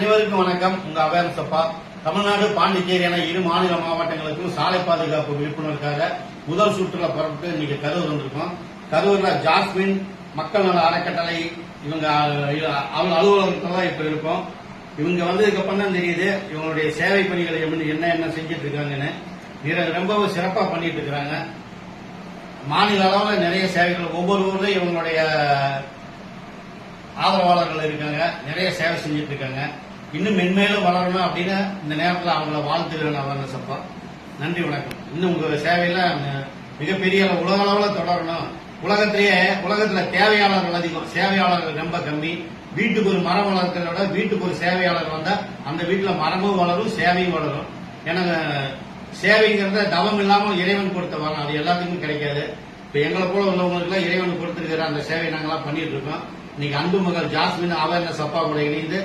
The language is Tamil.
அனைவருக்கும் வணக்கம். உங்க அவேர்னஸ் அப்பா. தமிழ்நாடு, பாண்டிச்சேரி என இரு மாநில மாவட்டங்களுக்கும் சாலை பாதுகாப்பு விழிப்புணர்வுக்காக முதல் சுற்றுலா புறப்பட்டு இன்னைக்கு கரூர் வந்திருக்கோம். கரூர்ல ஜாஸ்மின் மக்கள் நல அறக்கட்டளை இவங்க அலுவலகத்துல இப்ப இருக்கோம். இவங்க வந்ததுக்கு அப்புறம் தான் தெரியுது இவங்களுடைய சேவை பணிகளை என்ன செஞ்சிட்டு இருக்காங்கன்னு. ரொம்ப சிறப்பா பண்ணிட்டு இருக்காங்க. மாநில அளவில் நிறைய சேவைகள் ஒவ்வொரு ஊர்லயும் இவங்களுடைய ஆதரவாளர்கள் இருக்காங்க. நிறைய சேவை செஞ்சுட்டு இருக்காங்க. இன்னும் மென்மேலும் வளரணும் அப்படின்னு இந்த நேரத்தில் அவங்கள வாழ்த்துகிறேன். அவேர்னஸ் அப்பா. நன்றி, வணக்கம். இன்னும் உங்க சேவையில மிகப்பெரிய உலக அளவில் தொடரணும். உலகத்துல தேவையாளர்கள் அதிகம், சேவையாளர்கள் ரொம்ப கம்மி. வீட்டுக்கு ஒரு மரம் வளர்க்கிறத விட வீட்டுக்கு ஒரு சேவையாளர் வந்தா அந்த வீட்டுல மரமும் வளரும், சேவையும் வளரும். எனக்கு சேவைங்கிறத தவம் இல்லாமல் இறைவன் கொடுத்த வரம், அது எல்லாத்துக்கும் கிடைக்காது. இப்ப எங்களை போல உள்ளவங்களுக்கு எல்லாம் இறைவன் கொடுத்திருக்கிற அந்த சேவை நாங்கெல்லாம் பண்ணிட்டு இருக்கோம். இன்னைக்கு அன்பு மகள் ஜாஸ்மின் அவேர்னஸ் அப்பா கூட இணைந்து